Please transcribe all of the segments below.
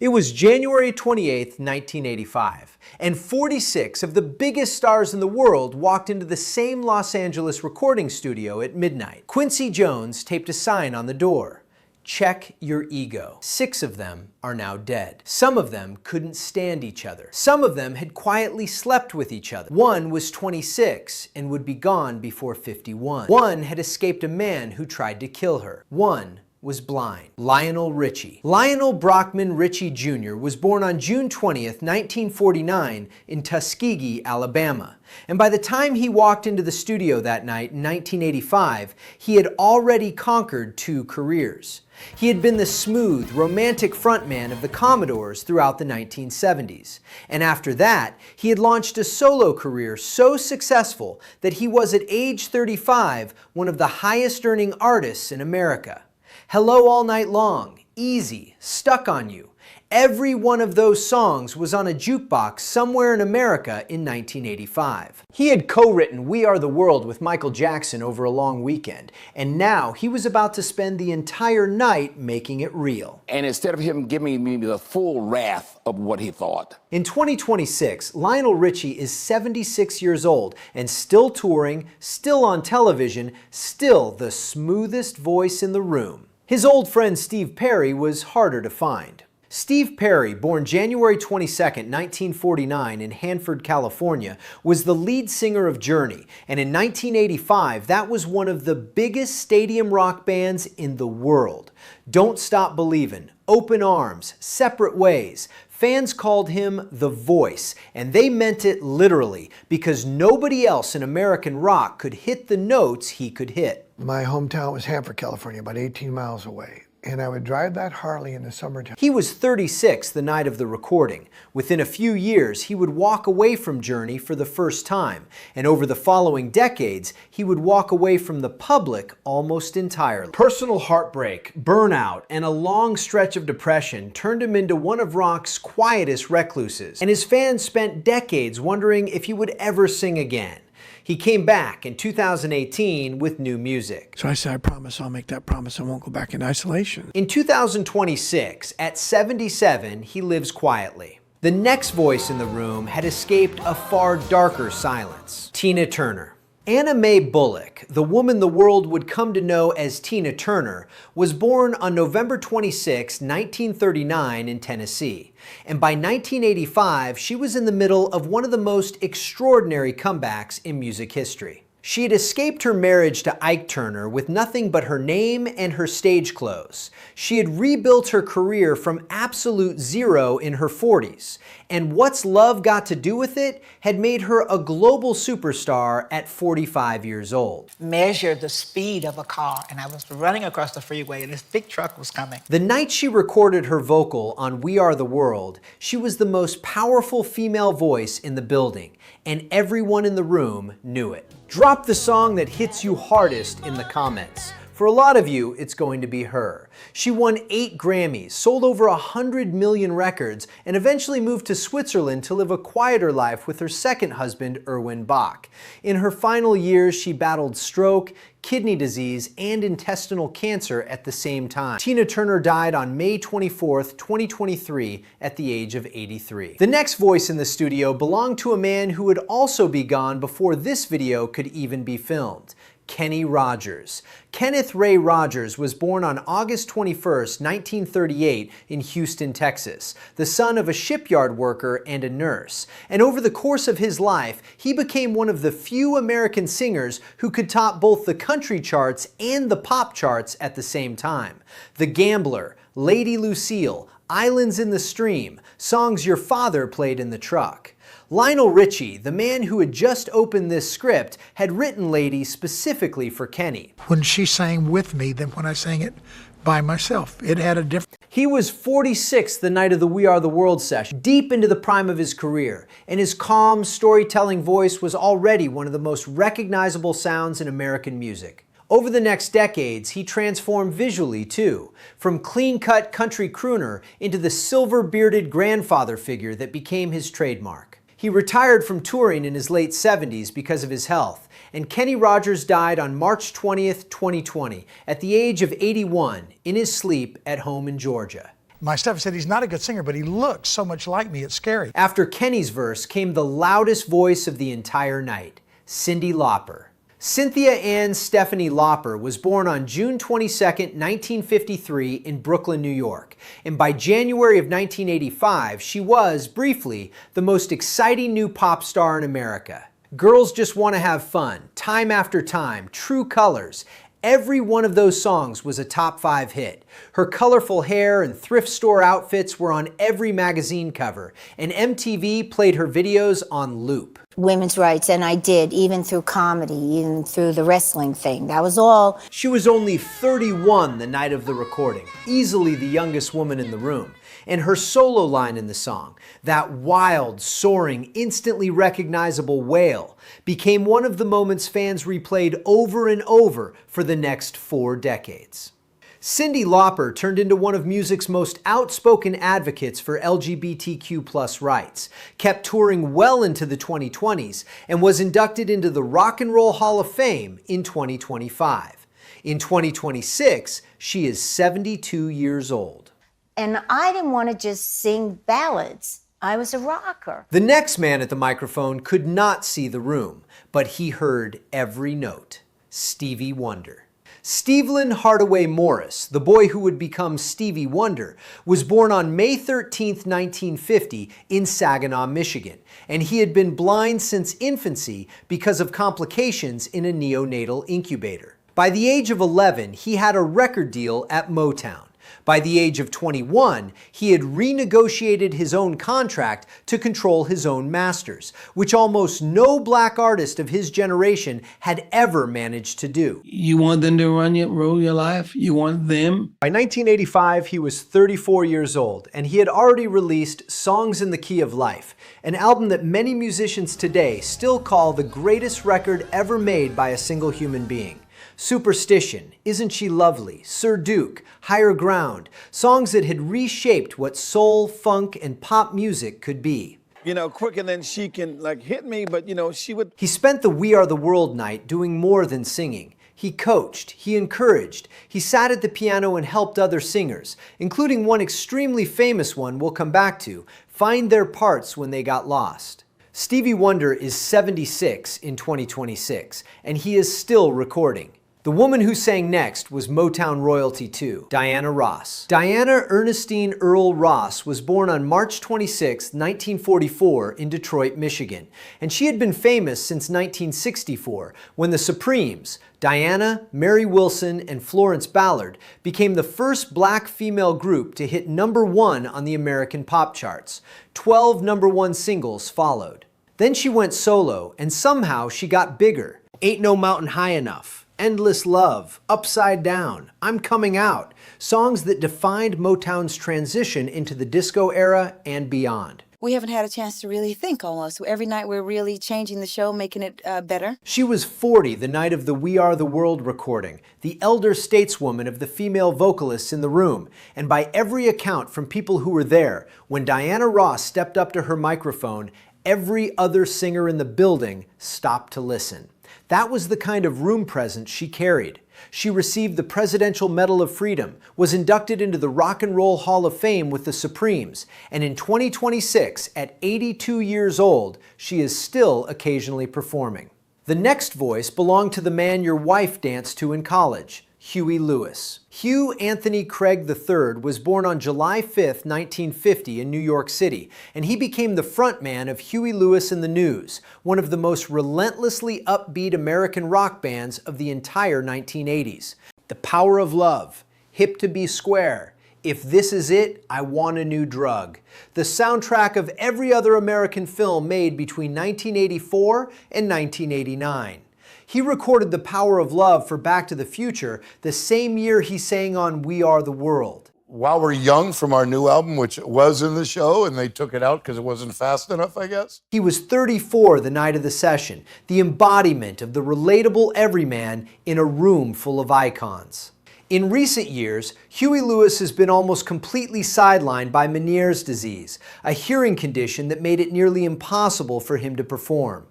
It was January 28th, 1985, and 46 of the biggest stars in the world walked into the same Los Angeles recording studio at midnight. Quincy Jones taped a sign on the door: "Check your ego." 6 of them are now dead. Some of them couldn't stand each other. Some of them had quietly slept with each other. One was 26 and would be gone before 51. One had escaped a man who tried to kill her. One was blind. Lionel Richie. Lionel Brockman Richie Jr. was born on June 20th, 1949 in Tuskegee, Alabama. And by the time he walked into the studio that night in 1985, he had already conquered 2 careers. He had been the smooth, romantic frontman of the Commodores throughout the 1970s. And after that, he had launched a solo career so successful that he was at age 35 one of the highest earning artists in America. Hello All Night Long, Easy, Stuck on You. Every one of those songs was on a jukebox somewhere in America in 1985. He had co-written We Are the World with Michael Jackson over a long weekend, and now he was about to spend the entire night making it real. And instead of him giving me the full wrath of what he thought. In 2026, Lionel Richie is 76 years old and still touring, still on television, still the smoothest voice in the room. His old friend Steve Perry was harder to find. Steve Perry, born January 22, 1949 in Hanford, California, was the lead singer of Journey, and in 1985 that was one of the biggest stadium rock bands in the world. Don't Stop Believin', Open Arms, Separate Ways. Fans called him the Voice, and they meant it literally, because nobody else in American rock could hit the notes he could hit. My hometown was Hanford, California, about 18 miles away. And I would drive that Harley in the summertime. He was 36 the night of the recording. Within a few years, he would walk away from Journey for the first time. And over the following decades, he would walk away from the public almost entirely. Personal heartbreak, burnout, and a long stretch of depression turned him into one of rock's quietest recluses. And his fans spent decades wondering if he would ever sing again. He came back in 2018 with new music. So I said, I promise I'll make that promise. I won't go back in isolation. In 2026, at 77, he lives quietly. The next voice in the room had escaped a far darker silence: Tina Turner. Anna Mae Bullock, the woman the world would come to know as Tina Turner, was born on November 26, 1939 in Tennessee. And by 1985, she was in the middle of one of the most extraordinary comebacks in music history. She had escaped her marriage to Ike Turner with nothing but her name and her stage clothes. She had rebuilt her career from absolute zero in her 40s. And What's Love Got to Do with It had made her a global superstar at 45 years old. Measured the speed of a car, and I was running across the freeway and this big truck was coming. The night she recorded her vocal on We Are the World, she was the most powerful female voice in the building, and everyone in the room knew it. Drop the song that hits you hardest in the comments. For a lot of you, it's going to be her. She won 8 Grammys, sold over 100 million records, and eventually moved to Switzerland to live a quieter life with her second husband, Erwin Bach. In her final years, she battled stroke, kidney disease, and intestinal cancer at the same time. Tina Turner died on May 24th, 2023 at the age of 83. The next voice in the studio belonged to a man who would also be gone before this video could even be filmed: Kenny Rogers. Kenneth Ray Rogers was born on August 21st, 1938 in Houston, Texas, the son of a shipyard worker and a nurse. And over the course of his life, he became one of the few American singers who could top both the country charts and the pop charts at the same time. The Gambler, Lady Lucille, Islands in the Stream, songs your father played in the truck. Lionel Richie, the man who had just opened this script, had written Lady specifically for Kenny. When she sang with me than when I sang it by myself. It had a different... He was 46 the night of the We Are the World session, deep into the prime of his career, and his calm, storytelling voice was already one of the most recognizable sounds in American music. Over the next decades, he transformed visually too, from clean-cut country crooner into the silver-bearded grandfather figure that became his trademark. He retired from touring in his late 70s because of his health, and Kenny Rogers died on March 20th, 2020, at the age of 81, in his sleep at home in Georgia. My stepfather said he's not a good singer, but he looks so much like me, it's scary. After Kenny's verse came the loudest voice of the entire night, Cyndi Lauper. Cynthia Ann Stephanie Lauper was born on June 22, 1953 in Brooklyn, New York. And by January of 1985, she was, briefly, the most exciting new pop star in America. Girls Just Want to Have Fun, Time After Time, True Colors. Every one of those songs was a top 5 hit. Her colorful hair and thrift store outfits were on every magazine cover, and MTV played her videos on loop. Women's rights, and I did, even through comedy, even through the wrestling thing. That was all. She was only 31 the night of the recording, easily the youngest woman in the room. And her solo line in the song, that wild, soaring, instantly recognizable wail, became one of the moments fans replayed over and over for the next 4 decades. Cyndi Lauper turned into one of music's most outspoken advocates for LGBTQ+ rights, kept touring well into the 2020s, and was inducted into the Rock and Roll Hall of Fame in 2025. In 2026, she is 72 years old. And I didn't want to just sing ballads. I was a rocker. The next man at the microphone could not see the room, but he heard every note. Stevie Wonder. Stevlin Hardaway Morris, the boy who would become Stevie Wonder, was born on May 13, 1950 in Saginaw, Michigan, and he had been blind since infancy because of complications in a neonatal incubator. By the age of 11, he had a record deal at Motown. By the age of 21, he had renegotiated his own contract to control his own masters, which almost no black artist of his generation had ever managed to do. You want them to rule your life? You want them? By 1985, he was 34 years old, and he had already released Songs in the Key of Life, an album that many musicians today still call the greatest record ever made by a single human being. Superstition, Isn't She Lovely, Sir Duke, Higher Ground, songs that had reshaped what soul, funk, and pop music could be. You know, quicker than she can hit me, but she would. He spent the We Are the World night doing more than singing. He coached, he encouraged, he sat at the piano and helped other singers, including one extremely famous one we'll come back to, find their parts when they got lost. Stevie Wonder is 76 in 2026, and he is still recording. The woman who sang next was Motown royalty too, Diana Ross. Diana Ernestine Earl Ross was born on March 26, 1944 in Detroit, Michigan, and she had been famous since 1964 when the Supremes, Diana, Mary Wilson, and Florence Ballard, became the first black female group to hit #1 on the American pop charts. 12 #1 singles followed. Then she went solo, and somehow she got bigger. Ain't No Mountain High Enough, Endless Love, Upside Down, I'm Coming Out, songs that defined Motown's transition into the disco era and beyond. We haven't had a chance to really think almost. Every night we're really changing the show, making it better. She was 40 the night of the We Are the World recording, the elder stateswoman of the female vocalists in the room, and by every account from people who were there, when Diana Ross stepped up to her microphone, every other singer in the building stopped to listen. That was the kind of room presence she carried. She received the Presidential Medal of Freedom, was inducted into the Rock and Roll Hall of Fame with the Supremes, and in 2026, at 82 years old, she is still occasionally performing. The next voice belonged to the man your wife danced to in college, Huey Lewis. Hugh Anthony Craig III was born on July 5, 1950 in New York City, and he became the frontman of Huey Lewis and the News, one of the most relentlessly upbeat American rock bands of the entire 1980s. The Power of Love, Hip to Be Square, If This Is It, I Want a New Drug. The soundtrack of every other American film made between 1984 and 1989. He recorded The Power of Love for Back to the Future the same year he sang on We Are the World. While We're Young from our new album, which was in the show, and they took it out because it wasn't fast enough, I guess. He was 34 the night of the session, the embodiment of the relatable everyman in a room full of icons. In recent years, Huey Lewis has been almost completely sidelined by Meniere's disease, a hearing condition that made it nearly impossible for him to perform.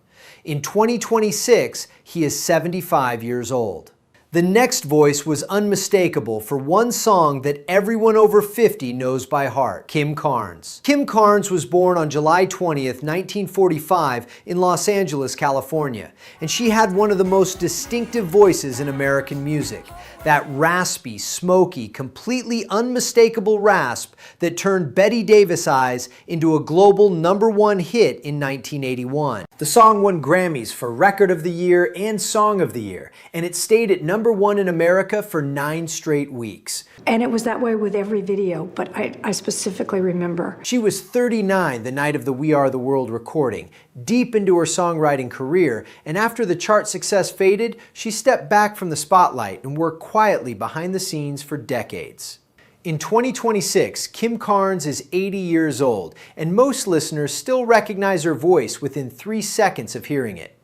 In 2026, he is 75 years old. The next voice was unmistakable for one song that everyone over 50 knows by heart, Kim Carnes. Kim Carnes was born on July 20th, 1945 in Los Angeles, California, and she had one of the most distinctive voices in American music. That raspy, smoky, completely unmistakable rasp that turned Betty Davis Eyes into a global #1 hit in 1981. The song won Grammys for Record of the Year and Song of the Year, and it stayed at #1 in America for 9 straight weeks. And it was that way with every video, but I specifically remember. She was 39 the night of the We Are the World recording, deep into her songwriting career, and after the chart success faded, she stepped back from the spotlight and worked quietly behind the scenes for decades. In 2026, Kim Carnes is 80 years old, and most listeners still recognize her voice within 3 seconds of hearing it.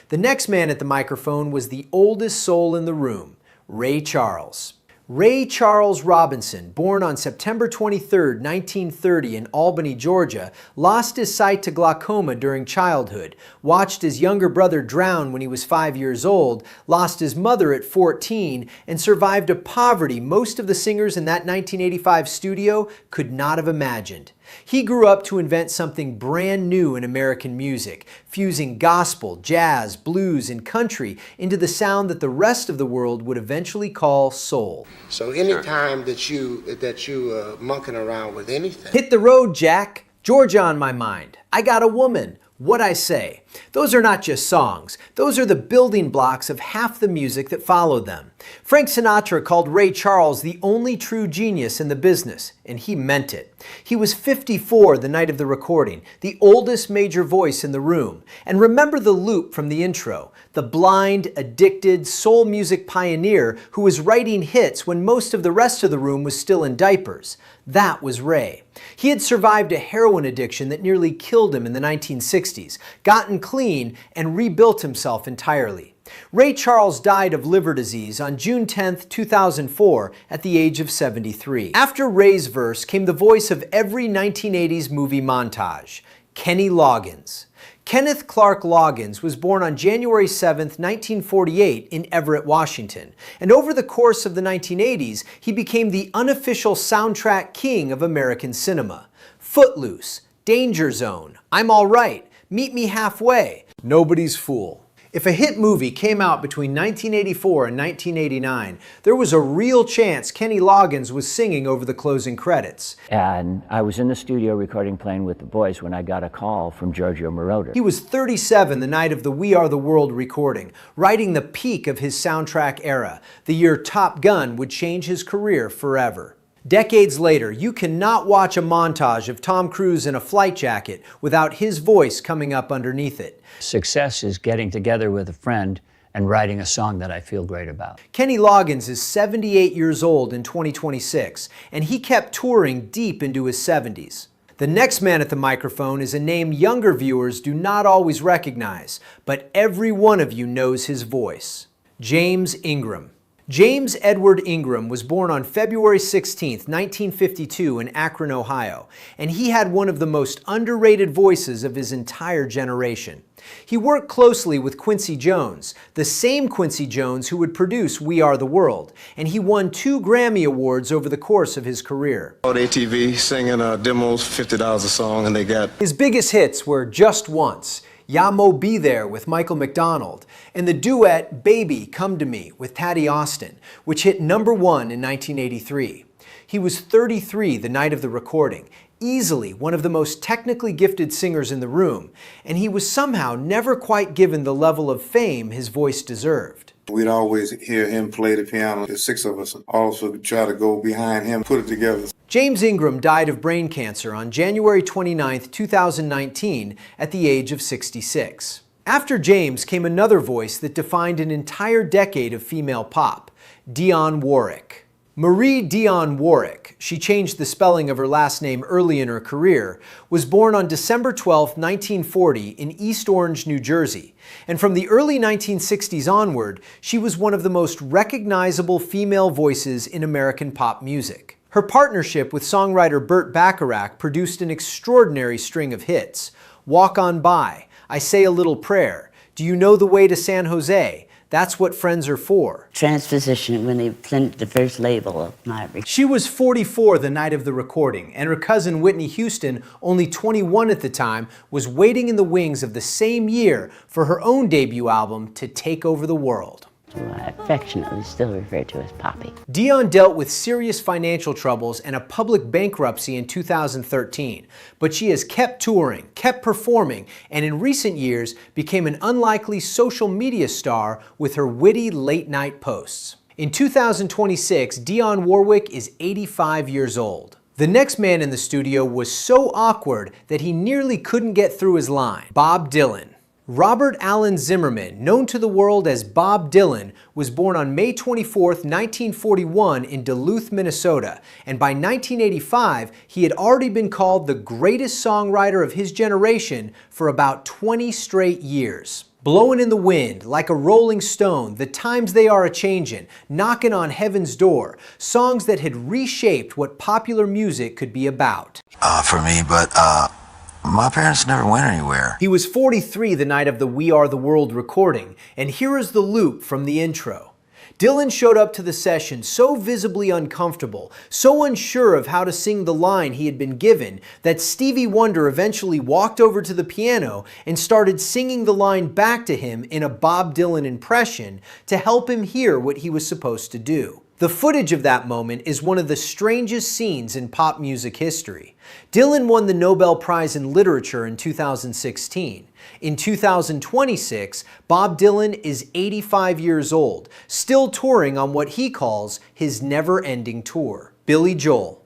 The next man at the microphone was the oldest soul in the room, Ray Charles. Ray Charles Robinson, born on September 23, 1930 in Albany, Georgia, lost his sight to glaucoma during childhood, watched his younger brother drown when he was 5 years old, lost his mother at 14, and survived a poverty most of the singers in that 1985 studio could not have imagined. He grew up to invent something brand new in American music, fusing gospel, jazz, blues, and country into the sound that the rest of the world would eventually call soul. So anytime that you monkeying around with anything. Hit the road, Jack. Georgia on my mind. I got a woman. What I say. Those are not just songs. Those are the building blocks of half the music that followed them. Frank Sinatra called Ray Charles the only true genius in the business, and he meant it. He was 54 the night of the recording, the oldest major voice in the room. And remember the loop from the intro, the blind, addicted, soul music pioneer who was writing hits when most of the rest of the room was still in diapers. That was Ray. He had survived a heroin addiction that nearly killed him in the 1960s, gotten clean, and rebuilt himself entirely. Ray Charles died of liver disease on June 10, 2004, at the age of 73. After Ray's verse came the voice of every 1980s movie montage, Kenny Loggins. Kenneth Clark Loggins was born on January 7, 1948 in Everett, Washington, and over the course of the 1980s, he became the unofficial soundtrack king of American cinema. Footloose, Danger Zone, I'm All Right, Meet Me Halfway, Nobody's Fool. If a hit movie came out between 1984 and 1989, there was a real chance Kenny Loggins was singing over the closing credits. And I was in the studio recording Playing with the Boys when I got a call from Giorgio Moroder. He was 37 the night of the We Are the World recording, writing the peak of his soundtrack era, the year Top Gun would change his career forever. Decades later, you cannot watch a montage of Tom Cruise in a flight jacket without his voice coming up underneath it. Success is getting together with a friend and writing a song that I feel great about. Kenny Loggins is 78 years old in 2026, and he kept touring deep into his 70s. The next man at the microphone is a name younger viewers do not always recognize, but every one of you knows his voice. James Ingram. James Edward Ingram was born on February 16, 1952 in Akron, Ohio, and he had one of the most underrated voices of his entire generation. He worked closely with Quincy Jones, the same Quincy Jones who would produce We Are the World, and he won 2 Grammy Awards over the course of his career. On ATV, singing demos, $50 a song, and they got... His biggest hits were Just Once, Ya Mo Be There with Michael McDonald, and the duet Baby Come to Me with Taddy Austin, which hit #1 in 1983. He was 33 the night of the recording, easily one of the most technically gifted singers in the room, and he was somehow never quite given the level of fame his voice deserved. We'd always hear him play the piano. The 6 of us also try to go behind him, put it together. James Ingram died of brain cancer on January 29, 2019, at the age of 66. After James came another voice that defined an entire decade of female pop, Dionne Warwick. Marie Dionne Warwick, she changed the spelling of her last name early in her career, was born on December 12, 1940 in East Orange, New Jersey. And from the early 1960s onward, she was one of the most recognizable female voices in American pop music. Her partnership with songwriter Burt Bacharach produced an extraordinary string of hits. Walk On By, I Say a Little Prayer, Do You Know the Way to San Jose, That's what friends are for. Transposition when they printed the first label of my record. She was 44 the night of the recording, and her cousin Whitney Houston, only 21 at the time, was waiting in the wings of the same year for her own debut album to take over the world. Who I affectionately still refer to as Poppy. Dion dealt with serious financial troubles and a public bankruptcy in 2013, but she has kept touring, kept performing, and in recent years became an unlikely social media star with her witty late-night posts. In 2026, Dionne Warwick is 85 years old. The next man in the studio was so awkward that he nearly couldn't get through his line: Bob Dylan. Robert Allen Zimmerman, known to the world as Bob Dylan, was born on May 24, 1941 in Duluth, Minnesota, and by 1985 he had already been called the greatest songwriter of his generation for about 20 straight years. Blowin' in the wind, like a rolling stone, the times they are a-changin', knockin' on heaven's door, songs that had reshaped what popular music could be about. For me, but my parents never went anywhere. He was 43 the night of the We Are the World recording, and here is the loop from the intro. Dylan showed up to the session so visibly uncomfortable, so unsure of how to sing the line he had been given, that Stevie Wonder eventually walked over to the piano and started singing the line back to him in a Bob Dylan impression to help him hear what he was supposed to do. The footage of that moment is one of the strangest scenes in pop music history. Dylan won the Nobel Prize in Literature in 2016. In 2026, Bob Dylan is 85 years old, still touring on what he calls his never-ending tour. Billy Joel.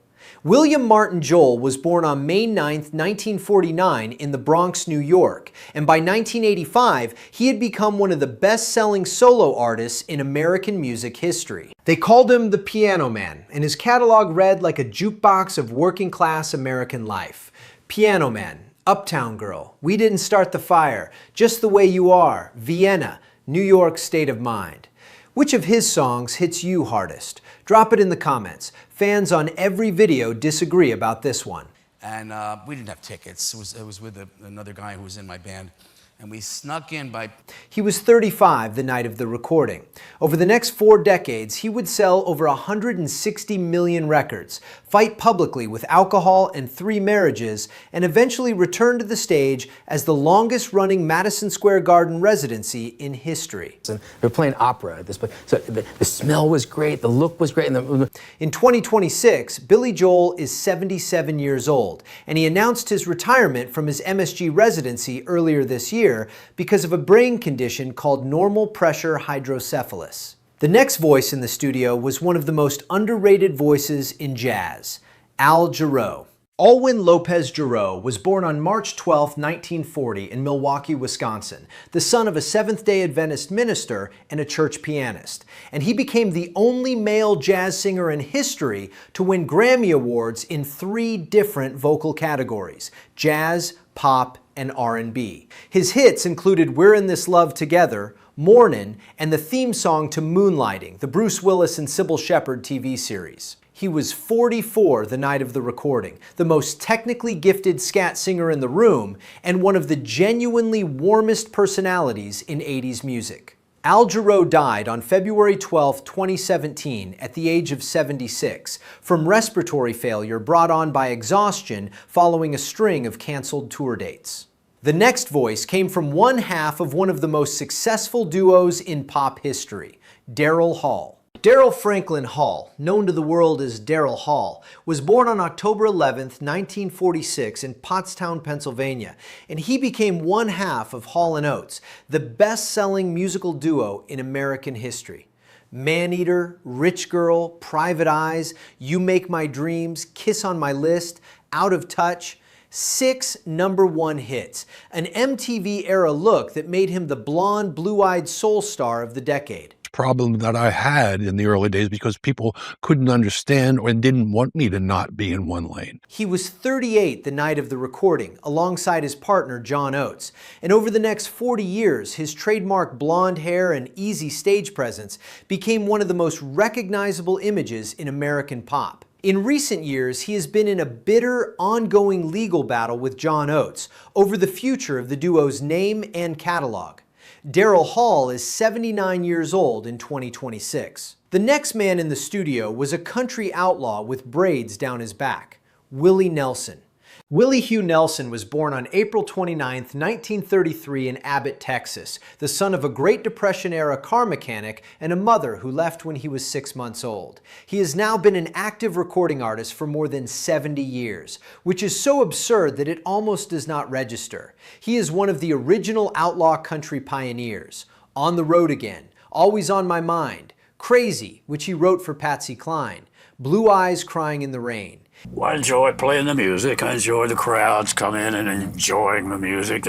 William Martin Joel was born on May 9, 1949 in the Bronx, New York, and by 1985 he had become one of the best-selling solo artists in American music history. They called him the Piano Man, and his catalog read like a jukebox of working-class American life. Piano Man, Uptown Girl, We Didn't Start the Fire, Just the Way You Are, Vienna, New York State of Mind. Which of his songs hits you hardest? Drop it in the comments. Fans on every video disagree about this one. And we didn't have tickets. It was with another guy who was in my band. And we snuck in by... He was 35 the night of the recording. Over the next 4 decades, he would sell over 160 million records, fight publicly with alcohol and 3 marriages, and eventually return to the stage as the longest-running Madison Square Garden residency in history. And they were playing opera at this place. So the smell was great, the look was great. In 2026, Billy Joel is 77 years old, and he announced his retirement from his MSG residency earlier this year because of a brain condition called normal pressure hydrocephalus. The next voice in the studio was one of the most underrated voices in jazz, Al Jarreau. Alwyn Lopez Jarreau was born on March 12, 1940 in Milwaukee, Wisconsin, the son of a Seventh-day Adventist minister and a church pianist, and he became the only male jazz singer in history to win Grammy Awards in 3 different vocal categories: jazz, pop, and R&B. His hits included We're in This Love Together, Mornin', and the theme song to Moonlighting, the Bruce Willis and Sybil Shepherd TV series. He was 44 the night of the recording, the most technically gifted scat singer in the room, and one of the genuinely warmest personalities in 80s music. Al Jarreau died on February 12, 2017 at the age of 76 from respiratory failure brought on by exhaustion following a string of canceled tour dates. The next voice came from one half of one of the most successful duos in pop history, Daryl Hall. Daryl Franklin Hall, known to the world as Daryl Hall, was born on October 11, 1946 in Pottstown, Pennsylvania, and he became one half of Hall & Oates, the best-selling musical duo in American history. Maneater, Rich Girl, Private Eyes, You Make My Dreams, Kiss on My List, Out of Touch, 6 #1 hits, an MTV-era look that made him the blonde, blue-eyed soul star of the decade. Problem that I had in the early days because people couldn't understand or didn't want me to not be in one lane. He was 38 the night of the recording, alongside his partner John Oates, and over the next 40 years, his trademark blonde hair and easy stage presence became one of the most recognizable images in American pop. In recent years, he has been in a bitter, ongoing legal battle with John Oates over the future of the duo's name and catalog. Daryl Hall is 79 years old in 2026. The next man in the studio was a country outlaw with braids down his back, Willie Nelson. Willie Hugh Nelson was born on April 29, 1933 in Abbott, Texas, the son of a Great Depression-era car mechanic and a mother who left when he was 6 months old. He has now been an active recording artist for more than 70 years, which is so absurd that it almost does not register. He is one of the original outlaw country pioneers. On the Road Again, Always on My Mind, Crazy, which he wrote for Patsy Cline, Blue Eyes Crying in the Rain. I enjoy playing the music. I enjoy the crowds coming in and enjoying the music.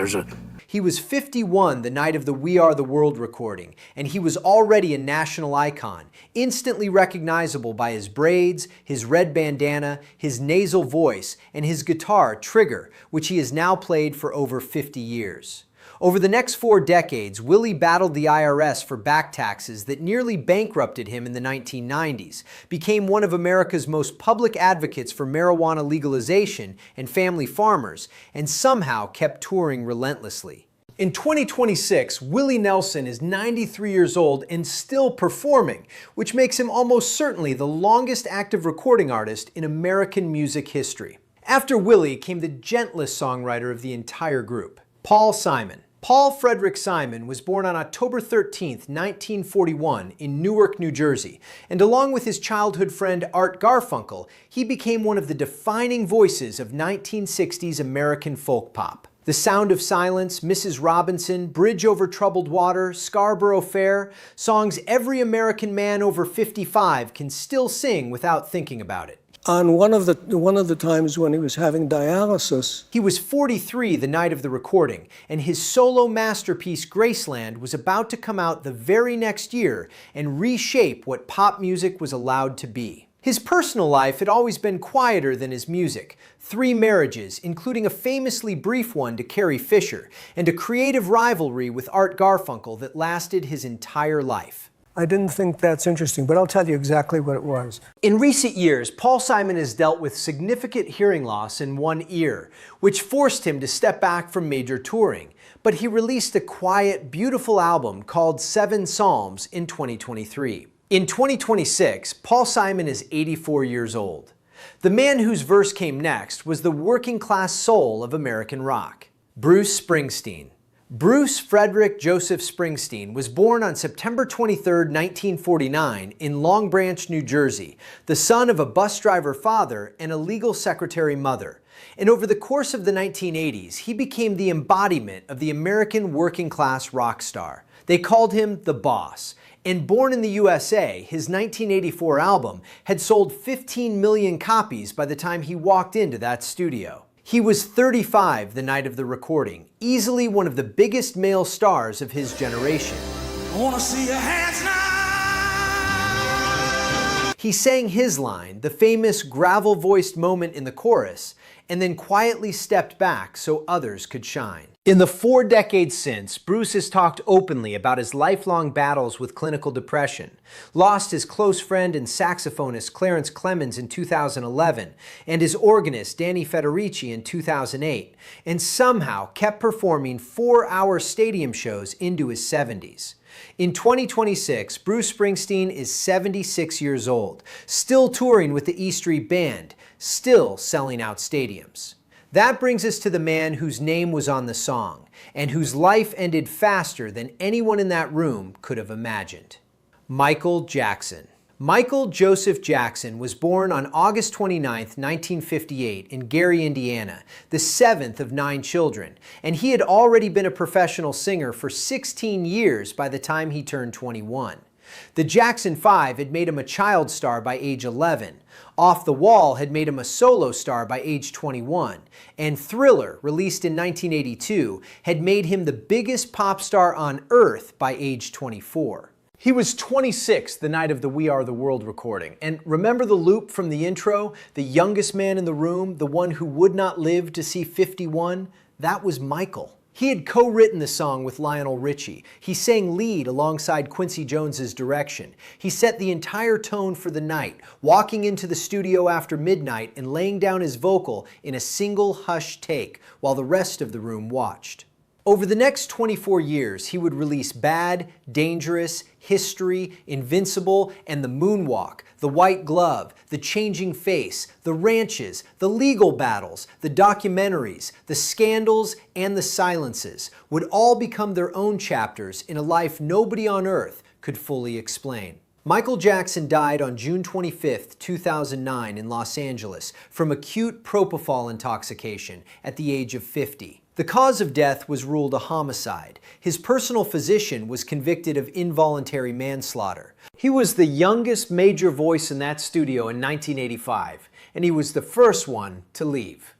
He was 51 the night of the We Are the World recording, and he was already a national icon, instantly recognizable by his braids, his red bandana, his nasal voice, and his guitar, Trigger, which he has now played for over 50 years. Over the next 4 decades, Willie battled the IRS for back taxes that nearly bankrupted him in the 1990s, became one of America's most public advocates for marijuana legalization and family farmers, and somehow kept touring relentlessly. In 2026, Willie Nelson is 93 years old and still performing, which makes him almost certainly the longest active recording artist in American music history. After Willie came the gentlest songwriter of the entire group, Paul Simon. Paul Frederick Simon was born on October 13, 1941 in Newark, New Jersey, and along with his childhood friend Art Garfunkel, he became one of the defining voices of 1960s American folk pop. The Sound of Silence, Mrs. Robinson, Bridge Over Troubled Water, Scarborough Fair, songs every American man over 55 can still sing without thinking about it. On one of the times when he was having dialysis. He was 43 the night of the recording, and his solo masterpiece Graceland was about to come out the very next year and reshape what pop music was allowed to be. His personal life had always been quieter than his music. 3 marriages, including a famously brief one to Carrie Fisher, and a creative rivalry with Art Garfunkel that lasted his entire life. I didn't think that's interesting, but I'll tell you exactly what it was. In recent years, Paul Simon has dealt with significant hearing loss in one ear, which forced him to step back from major touring. But he released a quiet, beautiful album called 7 Psalms in 2023. In 2026, Paul Simon is 84 years old. The man whose verse came next was the working-class soul of American rock, Bruce Springsteen. Bruce Frederick Joseph Springsteen was born on September 23, 1949 in Long Branch, New Jersey, the son of a bus driver father and a legal secretary mother. And over the course of the 1980s, he became the embodiment of the American working-class rock star. They called him the Boss. And born in the USA, his 1984 album had sold 15 million copies by the time he walked into that studio. He was 35 the night of the recording, easily one of the biggest male stars of his generation. I wanna see your hands now. He sang his line, the famous gravel-voiced moment in the chorus, and then quietly stepped back so others could shine. In the 4 decades since, Bruce has talked openly about his lifelong battles with clinical depression, lost his close friend and saxophonist Clarence Clemens in 2011, and his organist Danny Federici in 2008, and somehow kept performing 4-hour stadium shows into his 70s. In 2026, Bruce Springsteen is 76 years old, still touring with the E Street Band, still selling out stadiums. That brings us to the man whose name was on the song, and whose life ended faster than anyone in that room could have imagined. Michael Jackson. Michael Joseph Jackson was born on August 29, 1958 in Gary, Indiana, the 7th of 9 children, and he had already been a professional singer for 16 years by the time he turned 21. The Jackson 5 had made him a child star by age 11, Off the Wall had made him a solo star by age 21, and Thriller, released in 1982, had made him the biggest pop star on earth by age 24. He was 26 the night of the We Are the World recording, and remember the loop from the intro? The youngest man in the room, the one who would not live to see 51? That was Michael. He had co-written the song with Lionel Richie. He sang lead alongside Quincy Jones's direction. He set the entire tone for the night, walking into the studio after midnight and laying down his vocal in a single hushed take while the rest of the room watched. Over the next 24 years, he would release Bad, Dangerous, History, Invincible, and The Moonwalk, The White Glove, The Changing Face, The Ranches, The Legal Battles, the documentaries, The Scandals, and The Silences would all become their own chapters in a life nobody on earth could fully explain. Michael Jackson died on June 25, 2009 in Los Angeles from acute propofol intoxication at the age of 50. The cause of death was ruled a homicide. His personal physician was convicted of involuntary manslaughter. He was the youngest major voice in that studio in 1985, and he was the first one to leave.